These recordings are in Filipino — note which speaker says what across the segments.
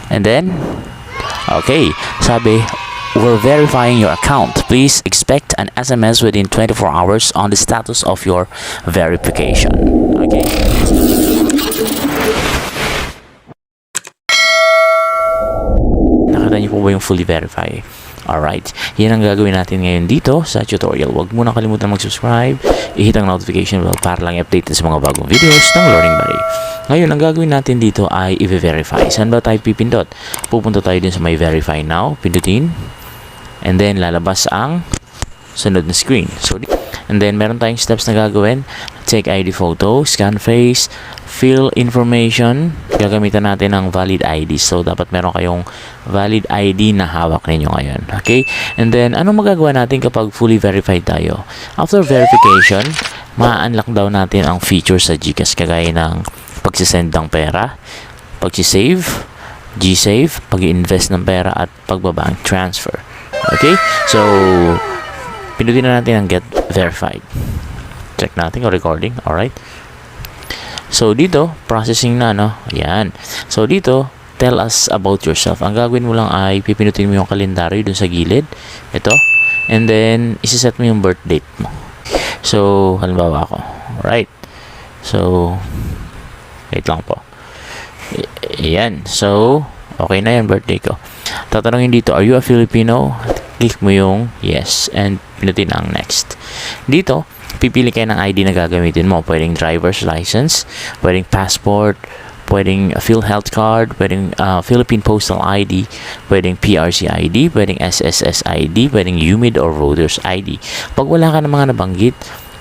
Speaker 1: And then, okay, sabi, we're verifying your account. Please expect an SMS within 24 hours on the status of your verification. Okay. Nakita niyo po ba yung fully verify? Alright, yan ang gagawin natin ngayon dito sa tutorial. Huwag muna kalimutan mag-subscribe, i-hit ang notification bell para lang i-update sa mga bagong videos ng Learning Buddy. Ngayon, ang gagawin natin dito ay i-verify. Saan ba tayo pipindot? Pupunta tayo din sa may verify now, pindutin, and then lalabas ang sunod na screen. So, and then meron tayong steps na gagawin. Take ID photo, scan face, fill information. Gagamitan natin ng valid ID. So, dapat meron kayong valid ID na hawak ninyo ngayon. Okay? And then, anong magagawa natin kapag fully verified tayo? After verification, ma-unlock daw natin ang features sa Gcash kagaya ng pagsisend ng pera, pagsisave, Gsave, pag-invest ng pera, at pagbabank transfer. Okay? So, pindutin na natin ang get verified. Check natin yung recording. Alright. So, dito, processing na, no? Ayan. So, dito, tell us about yourself. Ang gagawin mo lang ay pipindutin mo yung kalendaryo dun sa gilid. Ito. And then, isiset mo yung birth date mo. So, halimbawa ako. Alright. So, wait lang po. Ayan. So, okay na yan, birthday ko. Tatanungin dito, are you a Filipino? Click mo yung yes and pinutin ang next. Dito, pipili kayo ng ID na gagamitin mo. Pwedeng driver's license, pwedeng passport, pwedeng PhilHealth card, pwedeng Philippine Postal ID, pwedeng PRC ID, pwedeng SSS ID, pwedeng umid or voter's ID. Pag wala ka ng mga nabanggit,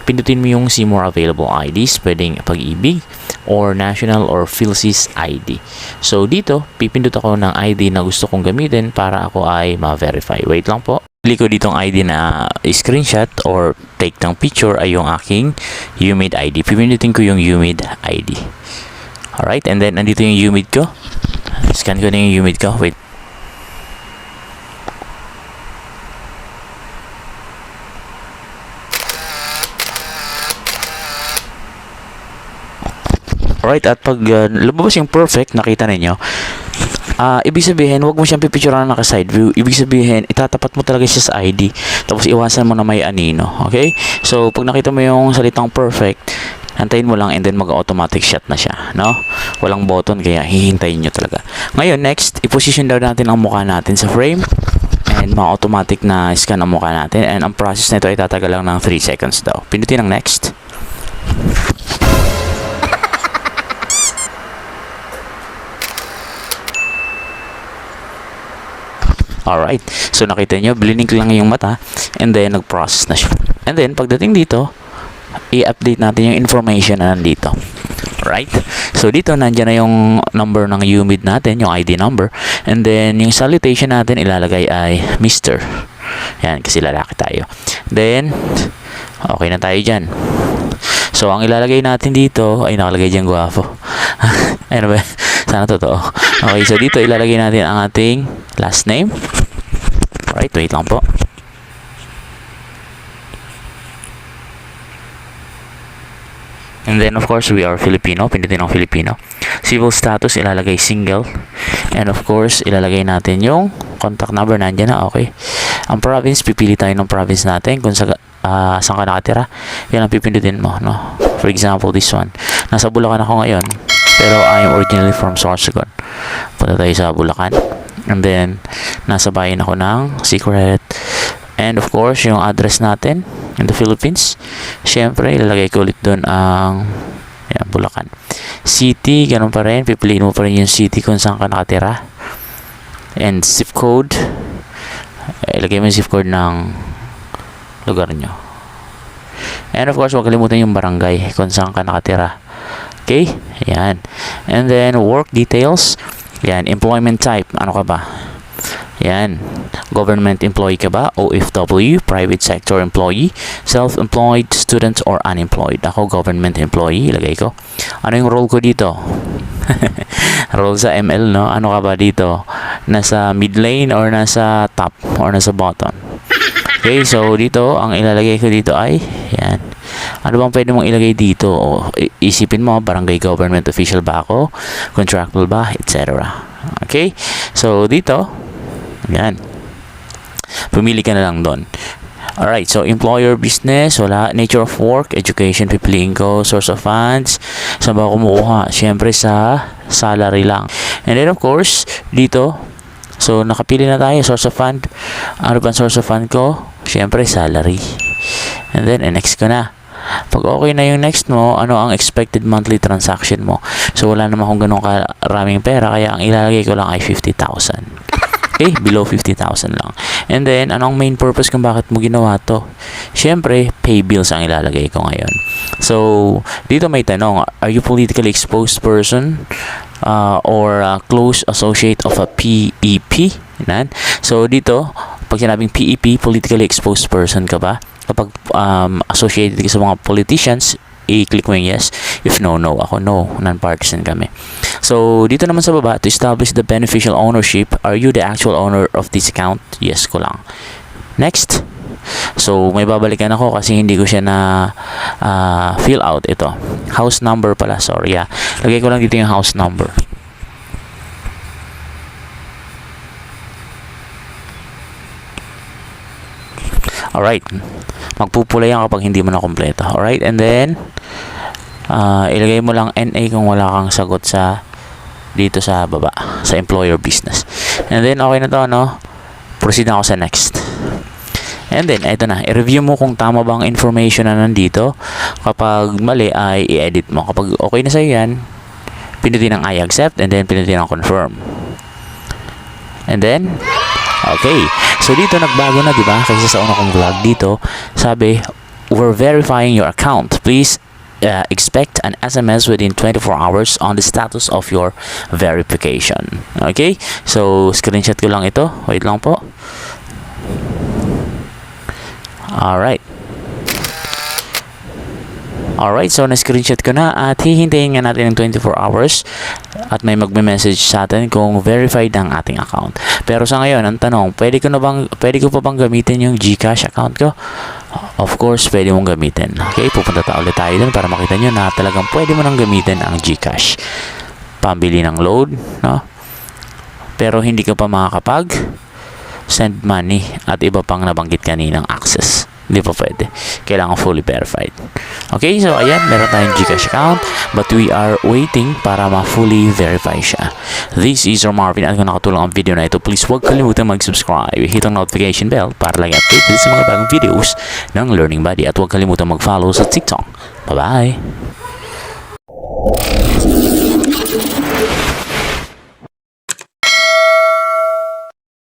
Speaker 1: pindutin mo yung see more available IDs, pwedeng Pag-ibig or National or PhilSys ID. So dito, pipindot ako ng ID na gusto kong gamitin para ako ay ma-verify. Wait lang po. Pili ko ditong ID na screenshot or take ng picture ay yung aking umid ID. Pipindutin ko yung umid ID. Alright, and then andito yung umid ko. Scan ko na yung umid ko. Wait. Alright, at pag lumabas yung perfect, nakita ninyo, ibig sabihin, huwag mo siyang pipicturean na naka-side view. Ibig sabihin, itatapat mo talaga siya sa ID, tapos iwasan mo na may anino. Okay? So, pag nakita mo yung salitang perfect, hantayin mo lang and then mag-automatic shot na siya. No? Walang button, kaya hihintayin nyo talaga. Ngayon, next, i-position daw natin ang mukha natin sa frame and ma-automatic na scan ang mukha natin. And ang process nito ay tatagal lang ng 3 seconds daw. Pindutin ang next. Alright, so nakita nyo, blink lang yung mata and then nag-process na siya. And then, pagdating dito, i-update natin yung information na nandito. Alright, so dito, nandyan na yung number ng umid natin, yung ID number. And then, yung salutation natin, ilalagay ay Mr. Yan, kasi lalaki tayo. Then, okay na tayo dyan. So, ang ilalagay natin dito, ay nakalagay dyan guwapo. Ano ba? Sana totoo. Okay, so dito ilalagay natin ang ating last name. Alright, wait lang po. And then of course we are Filipino. Pindutin ang Filipino. Civil status ilalagay single. And of course ilalagay natin yung contact number, nandiyan na. Okay. Ang province, pipili tayo ng province natin kung saan ka nakatira. Yan ang pipindutin mo, no? For example, this one. Nasa Bulacan ako ngayon, pero I am originally from Sorsogon. Punta tayo sa Bulacan. And then, nasa bayan ako ng Secret. And of course, yung address natin in the Philippines. Siyempre, ilalagay ko ulit doon ang Bulacan. City, ganun pa rin. Pipiliin mo pa rin yung city kung saan ka nakatira. And zip code. Ilagay mo yung zip code ng lugar nyo. And of course, huwag kalimutan yung barangay kung saan ka nakatira. Okay? Ayan. And then, work details. Ayan. Employment type. Ano ka ba? Ayan. Government employee ka ba? OFW, private sector employee, self-employed, student, or unemployed. Ako, government employee. Ilagay ko. Ano yung role ko dito? Role sa ML, no? Ano ka ba dito? Nasa mid lane or nasa top or nasa bottom? Okay, so dito, ang ilalagay ko dito ay, ayan, Ano bang pwede mong ilagay dito? O, isipin mo, barangay government official ba ako? Contractual ba? Etc. Okay? So, dito, yan. Pumili ka na lang doon. Alright, so employer, business, wala. Nature of work, education, pipiliin ko. Source of funds, saan ba ako kumukuha? Siyempre sa salary lang. And then of course, dito, so nakapili na tayo, source of fund. Ano ba ang source of fund ko? Siyempre salary. And then, next ko na. Pag okay na yung next mo, ano ang expected monthly transaction mo? So wala naman akong ganun karaming pera, kaya ang ilalagay ko lang ay 50,000. Okay, below 50,000 lang. And then, anong main purpose kung bakit mo ginawa to? Siyempre, pay bills ang ilalagay ko ngayon. So, dito may tanong, are you politically exposed person or close associate of a PEP? Yan. So, dito, pag sinabing PEP, politically exposed person ka ba? Kapag associated ka sa mga politicians, i-click mo yung yes. If no, no. Ako no. Non-partisan kami. So, dito naman sa baba, to establish the beneficial ownership, are you the actual owner of this account? Yes ko lang. Next. So, may babalikan ako kasi hindi ko siya na fill out ito. House number pala. Sorry. Lagay ko lang dito yung house number. Alright. Magpupula yan kapag hindi mo na kompleto. Alright. And then, ilagay mo lang NA kung wala kang sagot sa dito sa baba, sa employer business. And then, okay na to, no? Proceed na ako sa next. And then, ito na. I-review mo kung tama ba ang information na nandito. Kapag mali, ay i-edit mo. Kapag okay na sa'yo yan, pinutin ang I accept and then pinutin ang confirm. And then, okay. So, dito nagbago na, di ba? Kasi sa una kong vlog dito, sabi, we're verifying your account. Please expect an SMS within 24 hours on the status of your verification. Okay? So, screenshot ko lang ito. Wait lang po. Alright. Alright, so na-screenshot ko na at hihintayin nga natin ng 24 hours at may magme-message sa atin kung verified ang ating account. Pero sa ngayon, ang tanong, pwede ko pa bang gamitin yung Gcash account ko? Of course, pwede mong gamitin. Okay, pupunta ulit tayo dun para makita nyo na talagang pwede mo nang gamitin ang Gcash. Pambili ng load, no? Pero hindi ka pa makakapag send money at iba pang nabanggit kaninang access. Hindi pa pwede. Kailangan fully verified. Okay, so ayan, meron tayong Gcash account but we are waiting para ma-fully verify siya. This is your Marvin at kung nakatulong ang video na ito, please huwag kalimutan mag-subscribe. Hit ang notification bell para lagi updated sa mga bagong videos ng Learning Buddy at huwag kalimutan mag-follow sa TikTok. Bye-bye!